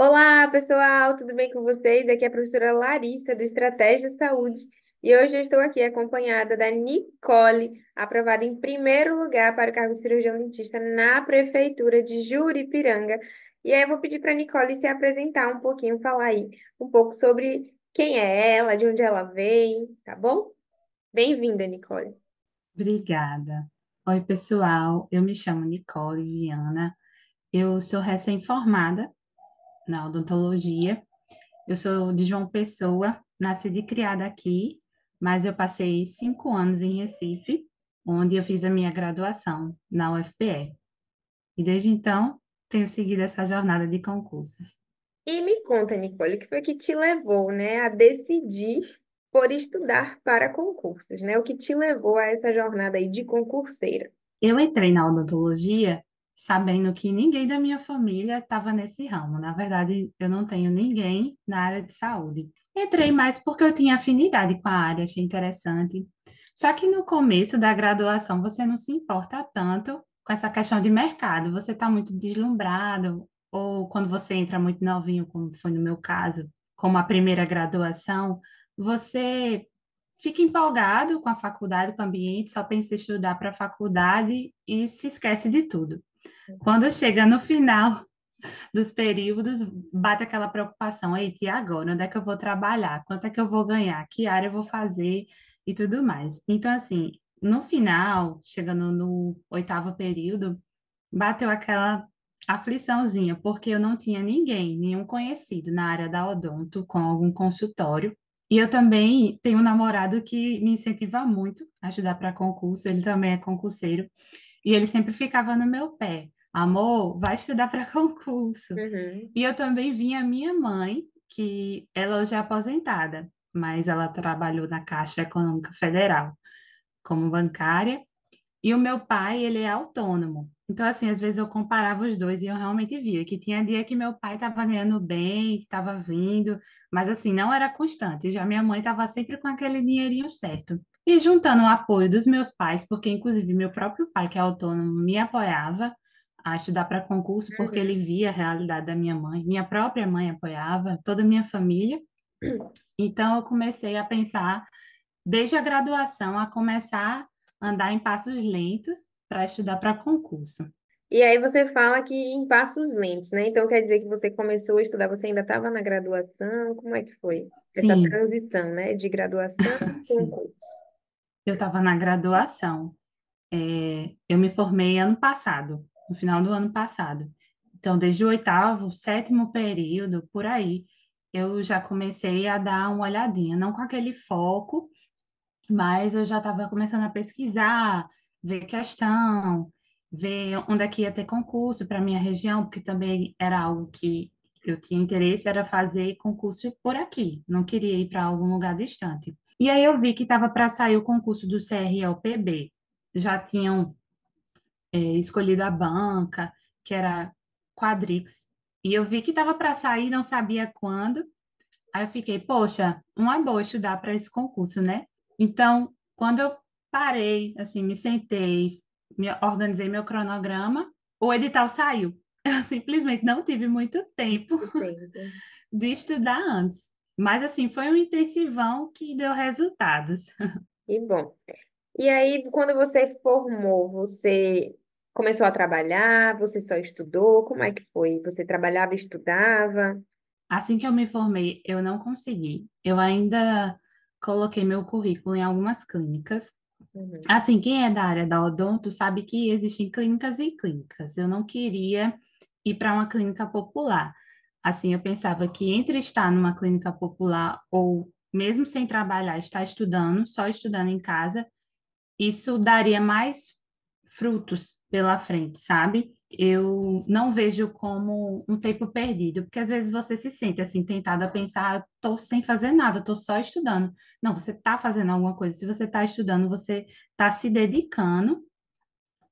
Olá, pessoal, tudo bem com vocês? Aqui é a professora Larissa, do Estratégia Saúde, e hoje eu estou aqui acompanhada da Nicole, aprovada em primeiro lugar para o cargo de cirurgião dentista na Prefeitura de Juripiranga. E aí eu vou pedir para a Nicole se apresentar um pouquinho, falar aí um pouco sobre quem é ela, de onde ela vem, tá bom? Bem-vinda, Nicole. Obrigada. Oi, pessoal. Eu me chamo Nicole Viana. Eu sou recém-formada na odontologia. Eu sou de João Pessoa, nascida e criada aqui, mas eu passei 5 anos em Recife, onde eu fiz a minha graduação na UFPE. E desde então, tenho seguido essa jornada de concursos. E me conta, Nicole, o que foi que te levou, né, a decidir por estudar para concursos, né? O que te levou a essa jornada aí de concurseira? Eu entrei na odontologia sabendo que ninguém da minha família estava nesse ramo. Na verdade, eu não tenho ninguém na área de saúde. Entrei mais porque eu tinha afinidade com a área, achei interessante. Só que no começo da graduação você não se importa tanto com essa questão de mercado. Você está muito deslumbrado, ou quando você entra muito novinho, como foi no meu caso, como a primeira graduação, você fica empolgado com a faculdade, com o ambiente, só pensa em estudar para a faculdade e se esquece de tudo. Quando chega no final dos períodos, bate aquela preocupação, eita, e agora? Onde é que eu vou trabalhar? Quanto é que eu vou ganhar? Que área eu vou fazer? E tudo mais. Então, assim, no final, chegando no oitavo período, bateu aquela afliçãozinha, porque eu não tinha ninguém, nenhum conhecido na área da odonto com algum consultório. E eu também tenho um namorado que me incentiva muito a estudar para concurso, ele também é concurseiro, e ele sempre ficava no meu pé. Amor, vai estudar para concurso. Uhum. E eu também vi a minha mãe, que ela hoje é aposentada, mas ela trabalhou na Caixa Econômica Federal como bancária, e o meu pai, ele é autônomo. Então, assim, às vezes eu comparava os dois e eu realmente via que tinha dia que meu pai estava ganhando bem, que estava vindo, mas assim, não era constante. Já minha mãe estava sempre com aquele dinheirinho certo. E juntando o apoio dos meus pais, porque inclusive meu próprio pai, que é autônomo, me apoiava a estudar para concurso, porque ele Uhum. via a realidade da minha mãe. Minha própria mãe apoiava, toda a minha família. Então, eu comecei a pensar, desde a graduação, a começar a andar em passos lentos para estudar para concurso. E aí você fala que em passos lentos, né? Então quer dizer que você começou a estudar, você ainda estava na graduação? Como é que foi essa Sim, transição, né? De graduação para sim. concurso. Eu estava na graduação. Eu me formei ano passado, no final do ano passado. Então, desde o oitavo, sétimo período, por aí, eu já comecei a dar uma olhadinha, não com aquele foco, mas eu já estava começando a pesquisar, ver questão, ver onde é que ia ter concurso para minha região, porque também era algo que eu tinha interesse, era fazer concurso por aqui, não queria ir para algum lugar distante. E aí eu vi que estava para sair o concurso do CRLPB. Já tinham escolhido a banca, que era Quadrix, e eu vi que estava para sair, não sabia quando. Aí eu fiquei, poxa, uma boa estudar para esse concurso, né? Então, quando eu parei, assim, me sentei, me organizei meu cronograma, o edital saiu. Eu simplesmente não tive muito tempo Entendo. de estudar antes. Mas, assim, foi um intensivão que deu resultados. E bom. E aí, quando você formou, você começou a trabalhar? Você só estudou? Como é que foi? Você trabalhava e estudava? Assim que eu me formei, eu não consegui. Eu ainda coloquei meu currículo em algumas clínicas. Uhum. Assim, quem é da área da odonto sabe que existem clínicas e clínicas. Eu não queria ir para uma clínica popular. Assim, eu pensava que entre estar numa clínica popular ou mesmo sem trabalhar, estar estudando, só estudando em casa, isso daria mais frutos pela frente, sabe? Eu não vejo como um tempo perdido, porque às vezes você se sente assim tentado a pensar, ah, tô sem fazer nada, tô só estudando. Não, você está fazendo alguma coisa. Se você está estudando, você está se dedicando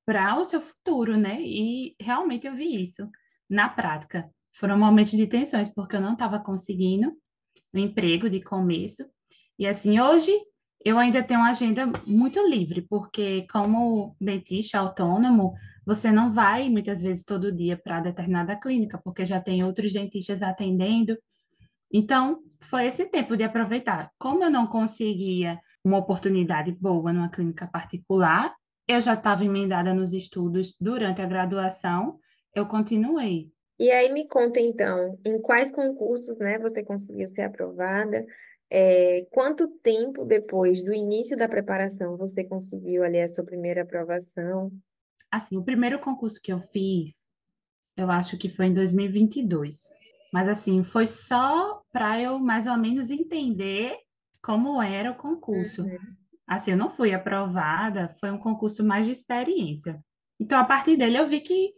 para o seu futuro, né? E realmente eu vi isso na prática. Foram momentos de tensões, porque eu não estava conseguindo um emprego de começo. E assim, hoje eu ainda tenho uma agenda muito livre, porque como dentista autônomo, você não vai muitas vezes todo dia para determinada clínica, porque já tem outros dentistas atendendo. Então, foi esse tempo de aproveitar. Como eu não conseguia uma oportunidade boa numa clínica particular, eu já estava emendada nos estudos durante a graduação, eu continuei. E aí me conta então, em quais concursos, né, você conseguiu ser aprovada? Quanto tempo depois do início da preparação você conseguiu ali a sua primeira aprovação? Assim, o primeiro concurso que eu fiz, eu acho que foi em 2022. Mas assim, foi só para eu mais ou menos entender como era o concurso. Uhum. Assim, eu não fui aprovada, foi um concurso mais de experiência. Então, a partir dele, eu vi que,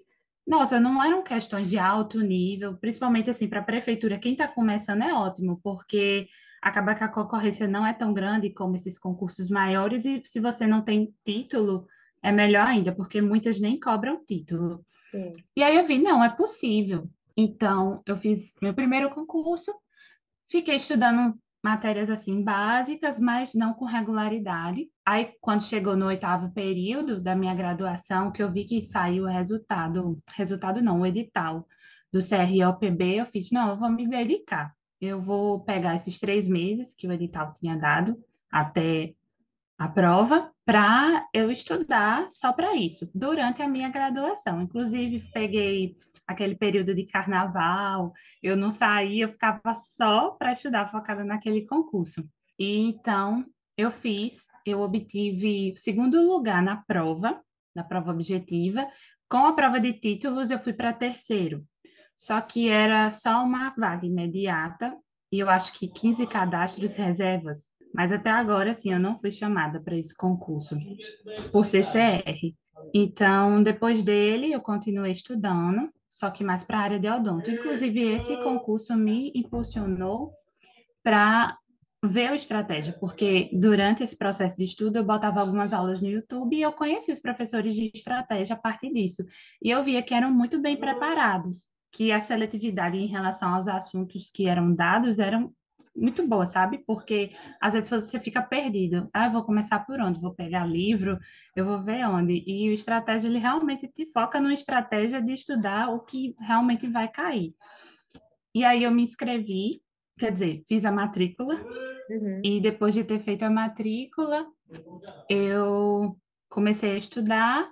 nossa, não eram questões de alto nível, principalmente assim, para a prefeitura, quem está começando é ótimo, porque acaba que a concorrência não é tão grande como esses concursos maiores, e se você não tem título, é melhor ainda, porque muitas nem cobram título. Sim. E aí eu vi, não, é possível. Então, eu fiz meu primeiro concurso, fiquei estudando matérias assim básicas, mas não com regularidade. Aí, quando chegou no oitavo período da minha graduação, que eu vi que saiu o resultado não, o edital do CROPB, eu fiz, não, eu vou me dedicar. Eu vou pegar esses 3 meses que o edital tinha dado até a prova para eu estudar só para isso, durante a minha graduação. Inclusive, peguei aquele período de carnaval, eu não saía, eu ficava só para estudar, focada naquele concurso. E então, eu obtive segundo lugar na prova objetiva. Com a prova de títulos, eu fui para terceiro. Só que era só uma vaga imediata e eu acho que 15 cadastros reservas. Mas até agora, assim, eu não fui chamada para esse concurso por CCR. Então, depois dele, eu continuei estudando, só que mais para a área de odonto. Inclusive, esse concurso me impulsionou para ver a estratégia, porque durante esse processo de estudo eu botava algumas aulas no YouTube e eu conheci os professores de estratégia a partir disso. E eu via que eram muito bem preparados, que a seletividade em relação aos assuntos que eram dados eram muito boa, sabe? Porque às vezes você fica perdido. Ah, eu vou começar por onde? Vou pegar livro, eu vou ver onde. E o estratégia, ele realmente te foca numa estratégia de estudar o que realmente vai cair. E aí eu me inscrevi, quer dizer, fiz a matrícula, Uhum. e depois de ter feito a matrícula, eu comecei a estudar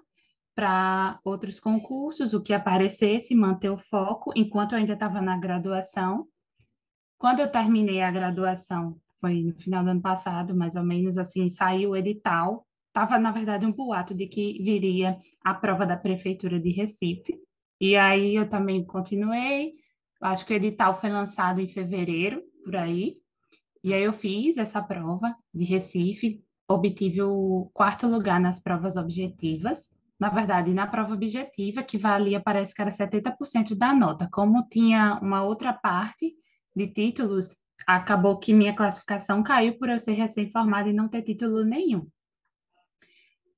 para outros concursos, o que aparecesse, manter o foco, enquanto eu ainda estava na graduação. Quando eu terminei a graduação, foi no final do ano passado, mais ou menos assim, saiu o edital. Estava, na verdade, um boato de que viria a prova da Prefeitura de Recife. E aí eu também continuei. Acho que o edital foi lançado em fevereiro, por aí. E aí eu fiz essa prova de Recife, obtive o quarto lugar nas provas objetivas. Na verdade, na prova objetiva, que valia, parece que era 70% da nota. Como tinha uma outra parte de títulos, acabou que minha classificação caiu por eu ser recém-formada e não ter título nenhum.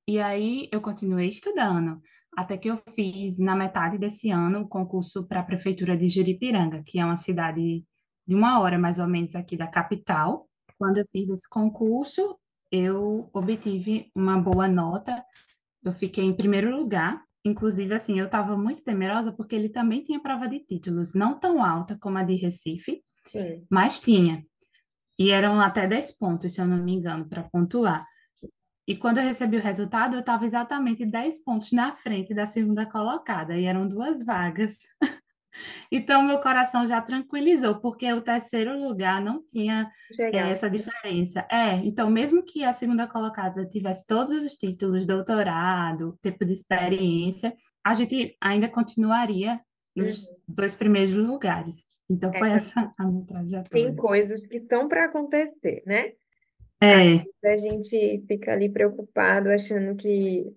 E aí eu continuei estudando, até que eu fiz, na metade desse ano, o concurso para a Prefeitura de Juripiranga, que é uma cidade de 1 hora mais ou menos aqui da capital. Quando eu fiz esse concurso, eu obtive uma boa nota, eu fiquei em primeiro lugar. Inclusive, assim, eu estava muito temerosa porque ele também tinha prova de títulos, não tão alta como a de Recife, Sim. mas tinha. E eram até 10 pontos, se eu não me engano, para pontuar. E quando eu recebi o resultado, eu estava exatamente 10 pontos na frente da segunda colocada, e eram duas vagas. Então, meu coração já tranquilizou, porque o terceiro lugar não tinha Legal. essa diferença. Então, mesmo que a segunda colocada tivesse todos os títulos, doutorado, tempo de experiência, a gente ainda continuaria nos Uhum. 2 primeiros lugares. Então, É, foi essa a minha tem trajetória. coisas que estão para acontecer, né? É, A gente fica ali preocupado, achando que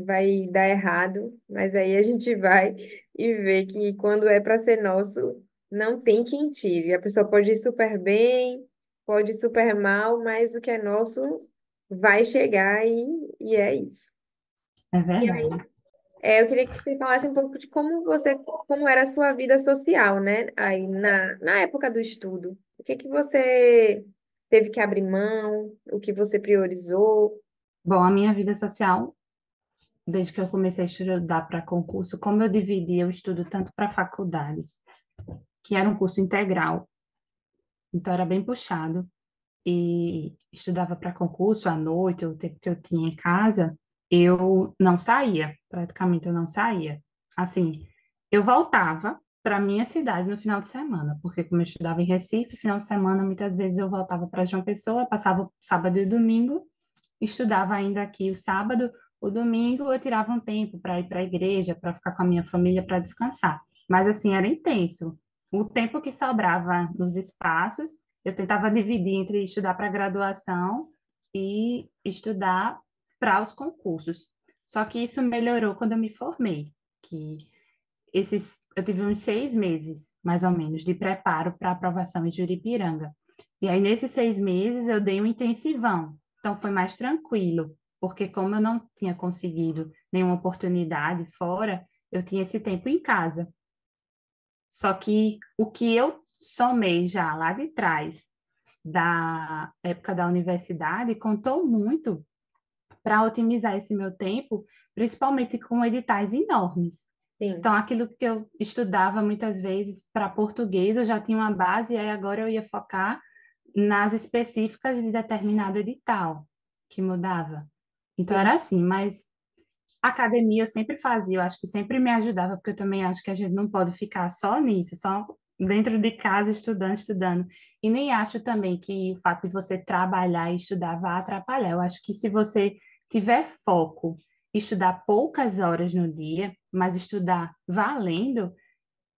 vai dar errado, mas aí a gente vai e vê que quando é para ser nosso, não tem quem tire. A pessoa pode ir super bem, pode ir super mal, mas o que é nosso vai chegar e é isso. é E aí, verdade. eu queria que você falasse um pouco de como era a sua vida social, né? Aí na época do estudo. O que que você teve que abrir mão, o que você priorizou? Bom, a minha vida social desde que eu comecei a estudar para concurso, como eu dividia o estudo tanto para faculdade, que era um curso integral, então era bem puxado, e estudava para concurso à noite, o tempo que eu tinha em casa, eu não saía, praticamente eu não saía. Assim, eu voltava para minha cidade no final de semana, porque como eu estudava em Recife, final de semana muitas vezes eu voltava para João Pessoa, passava o sábado e o domingo, estudava ainda aqui o sábado, o domingo eu tirava um tempo para ir para a igreja, para ficar com a minha família, para descansar. Mas assim, era intenso. O tempo que sobrava nos espaços, eu tentava dividir entre estudar para graduação e estudar para os concursos. Só que isso melhorou quando eu me formei, que eu tive uns 6 meses, mais ou menos, de preparo para aprovação em Juripiranga. E aí, nesses 6 meses, eu dei um intensivão. Então, foi mais tranquilo, porque como eu não tinha conseguido nenhuma oportunidade fora, eu tinha esse tempo em casa. Só que o que eu somei já lá de trás, da época da universidade, contou muito para otimizar esse meu tempo, principalmente com editais enormes. Sim, Então, aquilo que eu estudava muitas vezes para português, eu já tinha uma base, e aí agora eu ia focar nas específicas de determinado edital que mudava. Então, sim. era assim, mas academia eu sempre fazia, eu acho que sempre me ajudava, porque eu também acho que a gente não pode ficar só nisso, só dentro de casa estudando, estudando. E nem acho também que o fato de você trabalhar e estudar vá atrapalhar. Eu acho que se você tiver foco, estudar poucas horas no dia, mas estudar valendo,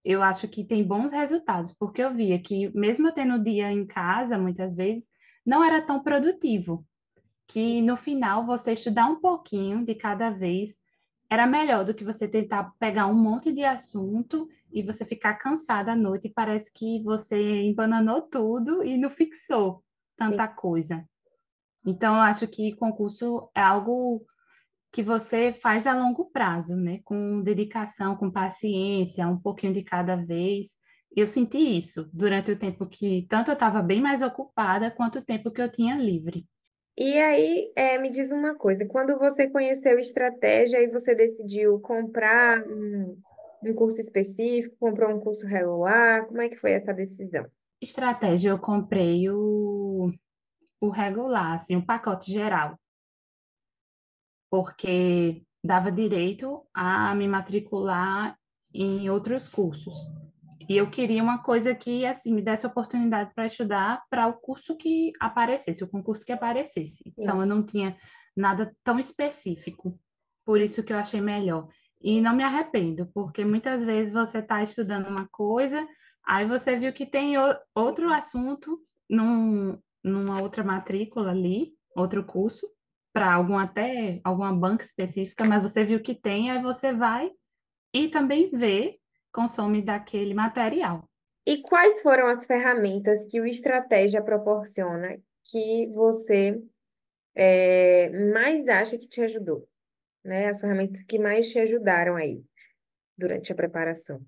eu acho que tem bons resultados, porque eu via que mesmo eu tendo o dia em casa, muitas vezes, não era tão produtivo que no final você estudar um pouquinho de cada vez era melhor do que você tentar pegar um monte de assunto e você ficar cansada à noite e parece que você embananou tudo e não fixou tanta coisa. Então, eu acho que concurso é algo que você faz a longo prazo, né? Com dedicação, com paciência, um pouquinho de cada vez. Eu senti isso durante o tempo que tanto eu estava bem mais ocupada quanto o tempo que eu tinha livre. E aí, me diz uma coisa, quando você conheceu estratégia e você decidiu comprar um curso específico, comprou um curso regular, como é que foi essa decisão? Estratégia, eu comprei o regular, assim, o pacote geral, porque dava direito a me matricular em outros cursos. E eu queria uma coisa que, assim, me desse oportunidade para estudar para o curso que aparecesse, o concurso que aparecesse. Então, Sim. eu não tinha nada tão específico. Por isso que eu achei melhor. E não me arrependo, porque muitas vezes você está estudando uma coisa, aí você viu que tem outro assunto numa outra matrícula ali, outro curso, para alguma banca específica, mas você viu que tem, aí você vai e também vê, consome daquele material. E quais foram as ferramentas que o Estratégia proporciona que você mais acha que te ajudou, né? As ferramentas que mais te ajudaram aí durante a preparação.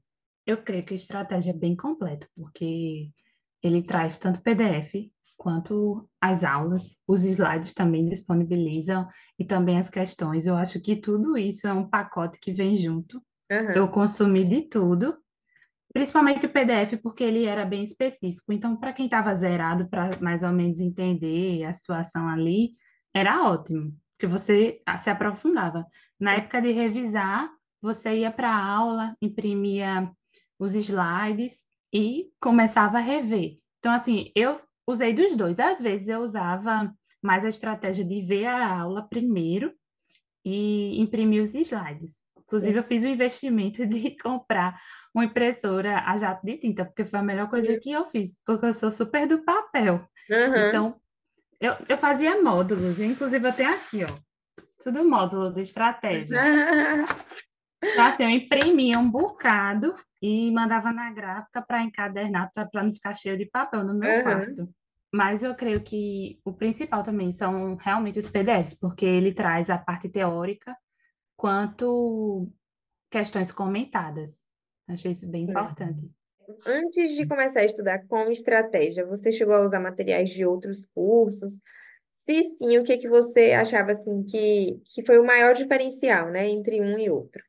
Eu creio que a estratégia é bem completa, porque ele traz tanto PDF quanto as aulas, os slides também disponibilizam e também as questões. Eu acho que tudo isso é um pacote que vem junto. Eu Aham, consumi de tudo, principalmente o PDF, porque ele era bem específico. Então, para quem estava zerado, para mais ou menos entender a situação ali, era ótimo, porque você se aprofundava. Na sim, época de revisar, você ia para a aula, imprimia os slides e começava a rever. Então, assim, eu usei dos dois. Às vezes eu usava mais a estratégia de ver a aula primeiro e imprimir os slides. Inclusive, sim. eu fiz o investimento de comprar uma impressora a jato de tinta, porque foi a melhor coisa que eu fiz, porque eu sou super do papel. Aham. Então, eu fazia módulos, inclusive eu tenho aqui, ó, tudo módulo de estratégia. Então, assim, eu imprimia um bocado e mandava na gráfica para encadernar, para não ficar cheio de papel no meu Aham. quarto. Mas eu creio que o principal também são realmente os PDFs, porque ele traz a parte teórica quanto questões comentadas. Achei isso bem importante. Antes de começar a estudar como estratégia, você chegou a usar materiais de outros cursos? Se sim, o que que você achava assim que foi o maior diferencial, né, entre um e outro?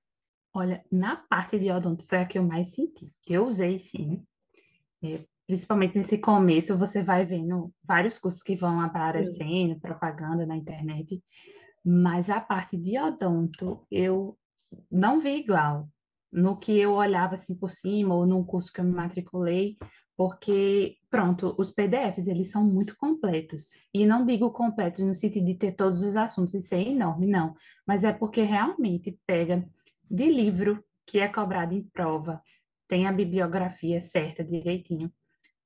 Olha, na parte de odonto foi a que eu mais senti. Eu usei sim, principalmente nesse começo, você vai vendo vários cursos que vão Sim. aparecendo, propaganda na internet, mas a parte de odonto eu não vi igual no que eu olhava assim por cima ou num curso que eu me matriculei, porque, pronto, os PDFs, eles são muito completos. E não digo completos no sentido de ter todos os assuntos e ser enorme, não, mas é porque realmente pega de livro que é cobrado em prova, tem a bibliografia certa, direitinho.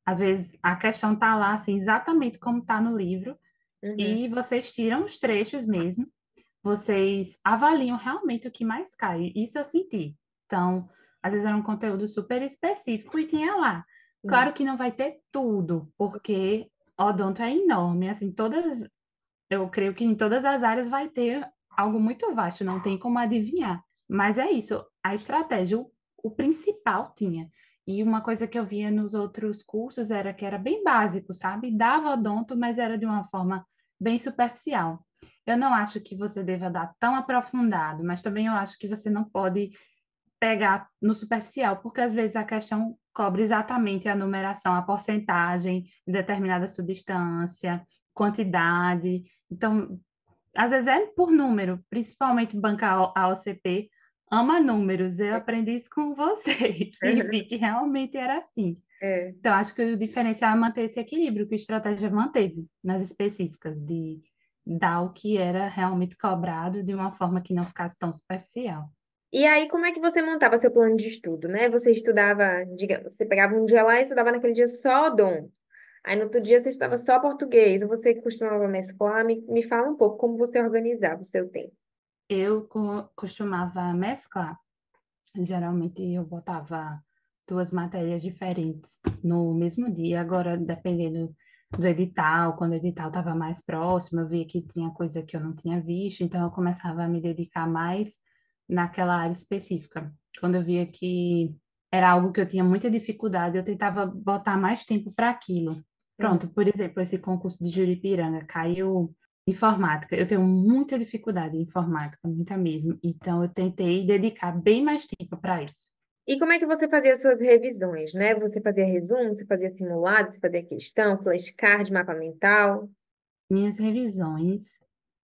Às vezes a questão tá lá assim exatamente como tá no livro Uhum, e vocês tiram os trechos mesmo, vocês avaliam realmente o que mais cai. Isso eu senti. Então, às vezes era um conteúdo super específico e tinha lá. sim. Claro que não vai ter tudo, porque odonto é enorme, assim, eu creio que em todas as áreas vai ter algo muito vasto, não tem como adivinhar. Mas é isso, a estratégia, o principal tinha. E uma coisa que eu via nos outros cursos era que era bem básico, sabe? Dava odonto, mas era de uma forma bem superficial. Eu não acho que você deva dar tão aprofundado, mas também eu acho que você não pode pegar no superficial, porque às vezes a questão cobre exatamente a numeração, a porcentagem de determinada substância, quantidade. Então, às vezes é por número, principalmente banca a OCP ama números. Eu aprendi isso com vocês e vi que realmente era assim. É. Então, acho que o diferencial é manter esse equilíbrio que a estratégia manteve nas específicas, de dar o que era realmente cobrado de uma forma que não ficasse tão superficial. E aí, como é que você montava seu plano de estudo, né? Você estudava, você pegava um dia lá e estudava naquele dia só odonto. Aí no outro dia você estudava só português. Ou você costumava mesclar? Me fala um pouco como você organizava o seu tempo. Eu costumava mesclar. Geralmente eu botava duas matérias diferentes no mesmo dia. Agora, dependendo do edital, quando o edital estava mais próximo, eu via que tinha coisa que eu não tinha visto, então eu começava a me dedicar mais naquela área específica. Quando eu via que era algo que eu tinha muita dificuldade, eu tentava botar mais tempo para aquilo. Uhum. Pronto, por exemplo, esse concurso de Juripiranga caiu informática. Eu tenho muita dificuldade em informática, muita mesmo. Então, eu tentei dedicar bem mais tempo para isso. E como é que você fazia as suas revisões, né? Você fazia resumo, você fazia simulado, você fazia questão, flashcard, mapa mental? Minhas revisões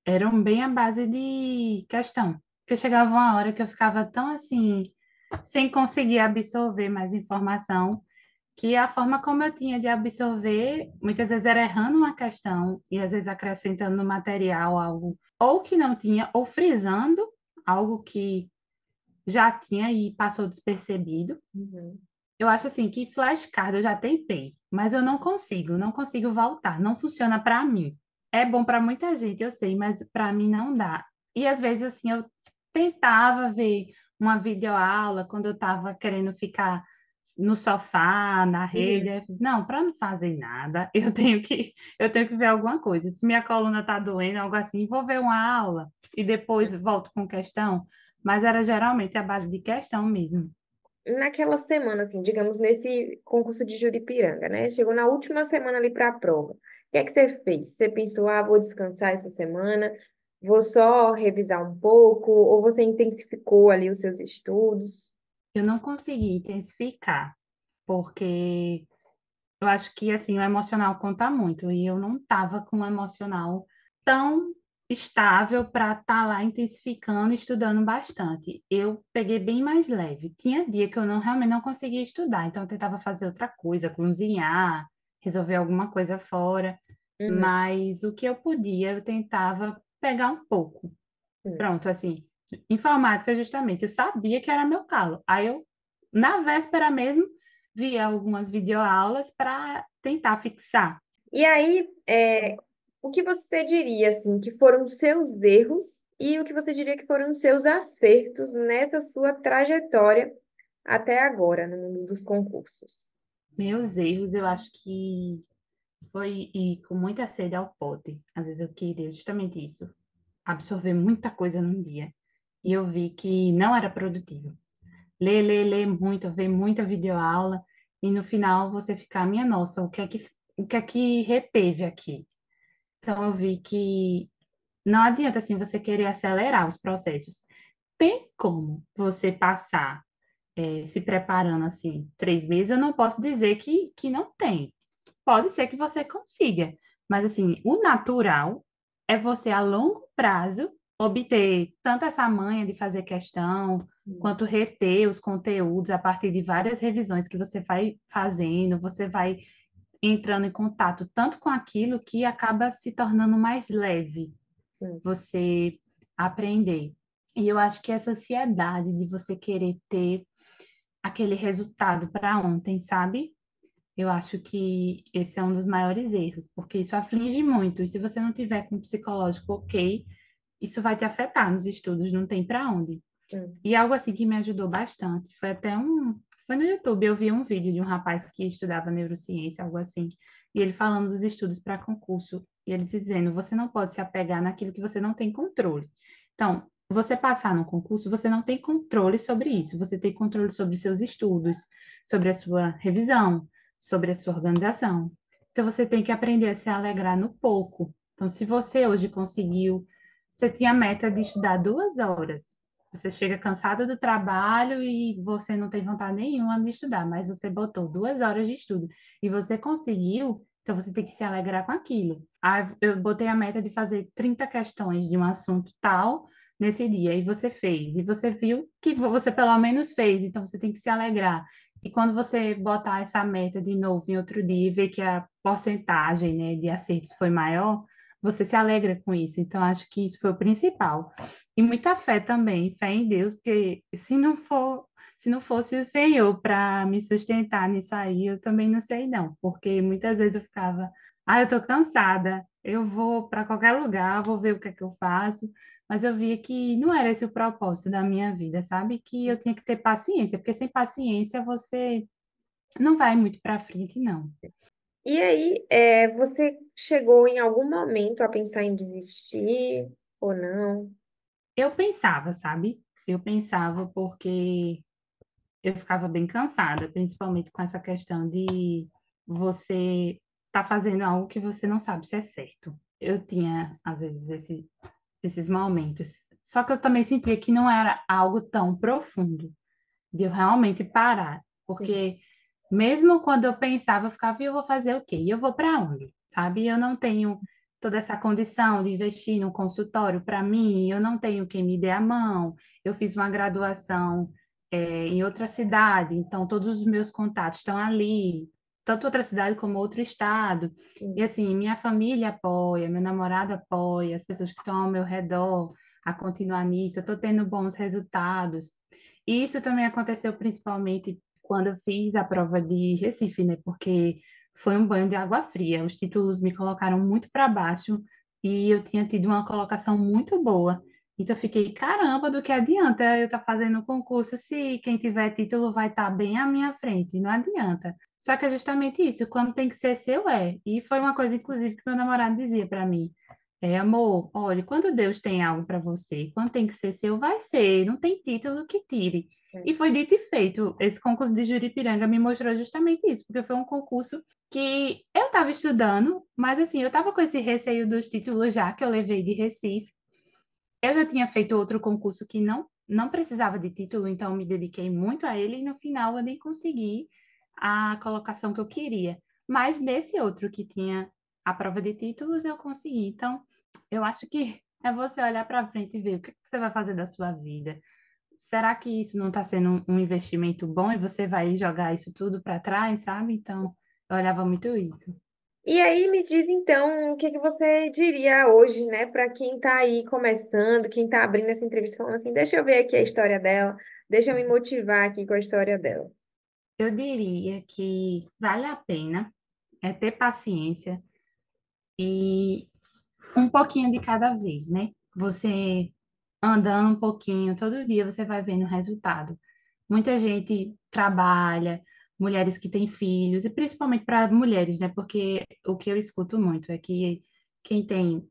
eram bem à base de questão. Porque chegava uma hora que eu ficava tão assim, sem conseguir absorver mais informação, que a forma como eu tinha de absorver, muitas vezes era errando uma questão e às vezes acrescentando no material algo ou que não tinha, ou frisando algo que já tinha e passou despercebido. Uhum. Eu acho assim que flashcard eu já tentei, mas eu não consigo voltar, não funciona para mim. É bom para muita gente, eu sei, mas para mim não dá. E às vezes assim eu tentava ver uma videoaula quando eu estava querendo ficar no sofá, na rede, Uhum. aí eu fiz, não, para não fazer nada, eu tenho que ver alguma coisa. Se minha coluna está doendo, algo assim, vou ver uma aula e depois volto com questão, mas era geralmente a base de questão mesmo. Naquela semana, assim, digamos, nesse concurso de Juripiranga, né? Chegou na última semana ali para a prova. O que é que você fez? Você pensou, ah, vou descansar essa semana, vou só revisar um pouco, ou você intensificou ali os seus estudos? Eu não consegui intensificar, porque eu acho que assim o emocional conta muito e eu não estava com um emocional tão estável para estar lá intensificando, e estudando bastante. Eu peguei bem mais leve. Tinha dia que eu não realmente não conseguia estudar, então eu tentava fazer outra coisa, cozinhar, resolver alguma coisa fora, Uhum, mas o que eu podia, eu tentava pegar um pouco. uhum. Pronto, assim, informática justamente, eu sabia que era meu calo. Aí eu, na véspera mesmo, via algumas videoaulas para tentar fixar. E aí, o que você diria, assim, que foram os seus erros e o que você diria que foram os seus acertos nessa sua trajetória até agora, no mundo dos concursos? Meus erros, eu acho que foi ir com muita sede ao pote. Às vezes eu queria justamente isso, absorver muita coisa num dia. E eu vi que não era produtivo. Ler muito, ver muita videoaula, e no final você ficar, minha nossa, o que é que reteve aqui? Então, eu vi que não adianta, assim, você querer acelerar os processos. Tem como você passar, se preparando, assim, 3 meses, eu não posso dizer que não tem. Pode ser que você consiga, mas assim, o natural é você a longo prazo obter tanto essa manha de fazer questão, Hum. quanto reter os conteúdos a partir de várias revisões que você vai fazendo, você vai entrando em contato tanto com aquilo que acaba se tornando mais leve Hum. você aprender. E eu acho que essa ansiedade de você querer ter aquele resultado para ontem, sabe? Eu acho que esse é um dos maiores erros, porque isso aflige muito. E se você não tiver com o psicológico ok, isso vai te afetar nos estudos, não tem para onde. Hum. E algo assim que me ajudou bastante foi no YouTube, eu vi um vídeo de um rapaz que estudava neurociência, algo assim, e ele falando dos estudos para concurso, e ele dizendo, você não pode se apegar naquilo que você não tem controle. Então, você passar no concurso, você não tem controle sobre isso, você tem controle sobre seus estudos, sobre a sua revisão, sobre a sua organização. Então, você tem que aprender a se alegrar no pouco. Então, se você hoje conseguiu, você tinha a meta de estudar 2 horas, você chega cansado do trabalho e você não tem vontade nenhuma de estudar, mas você botou 2 horas de estudo e você conseguiu, então você tem que se alegrar com aquilo. Ah, eu botei a meta de fazer 30 questões de um assunto tal nesse dia, e você fez, e você viu que você pelo menos fez, então você tem que se alegrar. E quando você botar essa meta de novo em outro dia e ver que a porcentagem, né, de acertos foi maior, você se alegra com isso. Então, acho que isso foi o principal. E muita fé também, fé em Deus, porque se não fosse o Senhor para me sustentar nisso aí, eu também não sei não, porque muitas vezes eu ficava, eu tô cansada, eu vou para qualquer lugar, vou ver o que é que eu faço, mas eu via que não era esse o propósito da minha vida, sabe? Que eu tinha que ter paciência, porque sem paciência você não vai muito para frente, não. E aí, você chegou em algum momento a pensar em desistir ou não? Eu pensava, sabe? Eu pensava porque eu ficava bem cansada, principalmente com essa questão de você tá fazendo algo que você não sabe se é certo. Eu tinha, às vezes, esses momentos. Só que eu também sentia que não era algo tão profundo, de eu realmente parar. Hum. Porque mesmo quando eu pensava, eu ficava, e eu vou fazer o quê? E eu vou para onde? Sabe? Eu não tenho toda essa condição de investir num consultório para mim, eu não tenho quem me dê a mão. Eu fiz uma graduação, em outra cidade, então todos os meus contatos estão ali, tanto outra cidade como outro estado. E Hum. assim, minha família apoia, meu namorado apoia, as pessoas que estão ao meu redor a continuar nisso, eu estou tendo bons resultados. E isso também aconteceu principalmente quando eu fiz a prova de Recife, né? Porque foi um banho de água fria. Os títulos me colocaram muito para baixo e eu tinha tido uma colocação muito boa. Então eu fiquei, caramba, do que adianta eu estar fazendo o concurso se quem tiver título vai estar bem à minha frente? Não adianta. Só que é justamente isso, quando tem que ser seu, é. E foi uma coisa, inclusive, que meu namorado dizia para mim. Amor, olha, quando Deus tem algo para você, quando tem que ser seu, vai ser, não tem título que tire. É. E foi dito e feito. Esse concurso de Juripiranga me mostrou justamente isso, porque foi um concurso que eu estava estudando, mas assim, eu estava com esse receio dos títulos já que eu levei de Recife. Eu já tinha feito outro concurso que não precisava de título, então eu me dediquei muito a ele e no final eu nem consegui a colocação que eu queria. Mas nesse outro que tinha a prova de títulos, eu consegui. Então, eu acho que é você olhar para frente e ver o que você vai fazer da sua vida. Será que isso não está sendo um investimento bom e você vai jogar isso tudo para trás, sabe? Então, eu olhava muito isso. E aí, me diz então, o que que você diria hoje, né, para quem está aí começando, quem está abrindo essa entrevista, falando assim, deixa eu ver aqui a história dela, deixa eu me motivar aqui com a história dela. Eu diria que vale a pena ter paciência e um pouquinho de cada vez, né? Você andando um pouquinho, todo dia você vai vendo o resultado. Muita gente trabalha, mulheres que têm filhos, e principalmente para mulheres, né? Porque o que eu escuto muito é que quem tem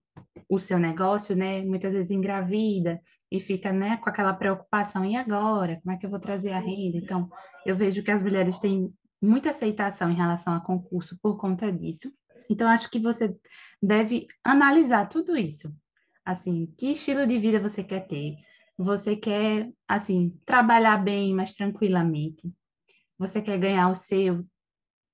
o seu negócio, né, muitas vezes engravida e fica, né, com aquela preocupação, e agora? Como é que eu vou trazer a renda? Então, eu vejo que as mulheres têm muita aceitação em relação a concurso por conta disso. Então, acho que você deve analisar tudo isso. Assim, que estilo de vida você quer ter? Você quer, assim, trabalhar bem, mas tranquilamente? Você quer ganhar o seu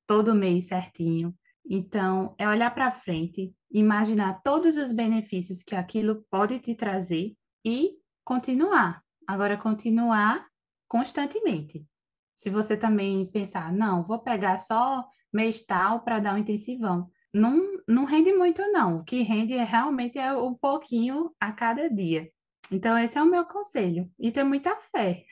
todo mês certinho? Então, é olhar para frente, imaginar todos os benefícios que aquilo pode te trazer e continuar. Agora, continuar constantemente. Se você também pensar, não, vou pegar só mês tal para dar um intensivão, não rende muito, não. O que rende realmente é um pouquinho a cada dia. Então, esse é o meu conselho. E ter muita fé.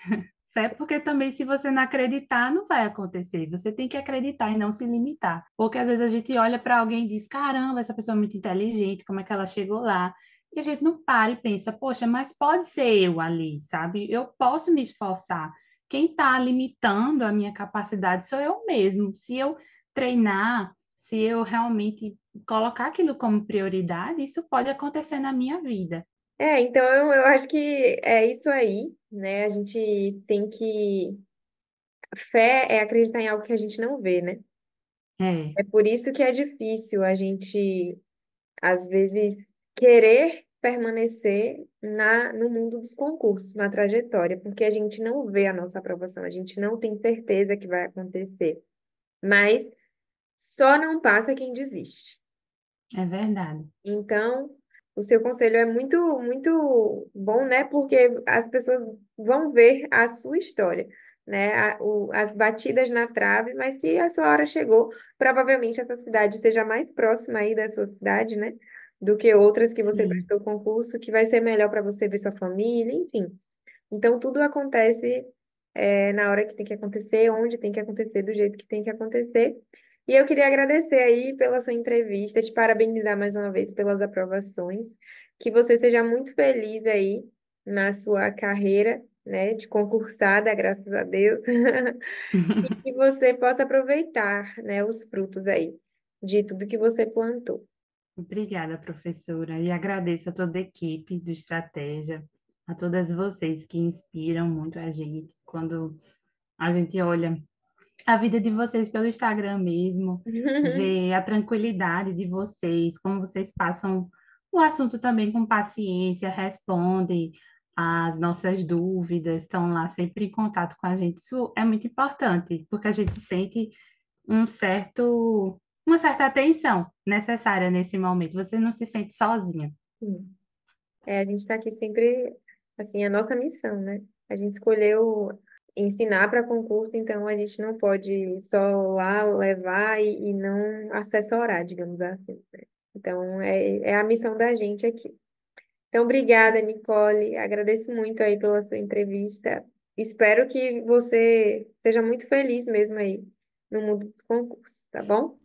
Fé, porque também se você não acreditar, não vai acontecer. Você tem que acreditar e não se limitar. Porque às vezes a gente olha para alguém e diz: caramba, essa pessoa é muito inteligente, como é que ela chegou lá? E a gente não para e pensa: poxa, mas pode ser eu ali, sabe? Eu posso me esforçar. Quem está limitando a minha capacidade sou eu mesmo. Se eu treinar, se eu realmente colocar aquilo como prioridade, isso pode acontecer na minha vida. Então eu acho que é isso aí, né? A gente tem que. Fé é acreditar em algo que a gente não vê, né? É, É por isso que é difícil a gente, às vezes, querer permanecer no mundo dos concursos, na trajetória, porque a gente não vê a nossa aprovação, a gente não tem certeza que vai acontecer. Mas só não passa quem desiste. é verdade. Então, o seu conselho é muito, muito bom, né? Porque as pessoas vão ver a sua história, né? As batidas na trave, mas que a sua hora chegou. Provavelmente essa cidade seja mais próxima aí da sua cidade, né? Do que outras que você Sim. prestou concurso, que vai ser melhor para você ver sua família, enfim. Então, tudo acontece na hora que tem que acontecer, onde tem que acontecer, do jeito que tem que acontecer. E eu queria agradecer aí pela sua entrevista, te parabenizar mais uma vez pelas aprovações, que você seja muito feliz aí na sua carreira, né, de concursada, graças a Deus, e que você possa aproveitar, né, os frutos aí de tudo que você plantou. Obrigada, professora, e agradeço a toda a equipe do Estratégia, a todas vocês que inspiram muito a gente quando a gente olha a vida de vocês pelo Instagram mesmo, vê a tranquilidade de vocês, como vocês passam o assunto também com paciência, respondem as nossas dúvidas, estão lá sempre em contato com a gente. Isso é muito importante, porque a gente sente uma certa atenção necessária nesse momento. Você não se sente sozinha. A gente está aqui sempre, assim, a nossa missão, né? A gente escolheu ensinar para concurso, então a gente não pode só lá levar e não assessorar, digamos assim, né? Então, é a missão da gente aqui. Então, obrigada, Nicole. Agradeço muito aí pela sua entrevista. Espero que você seja muito feliz mesmo aí no mundo dos concursos, tá bom?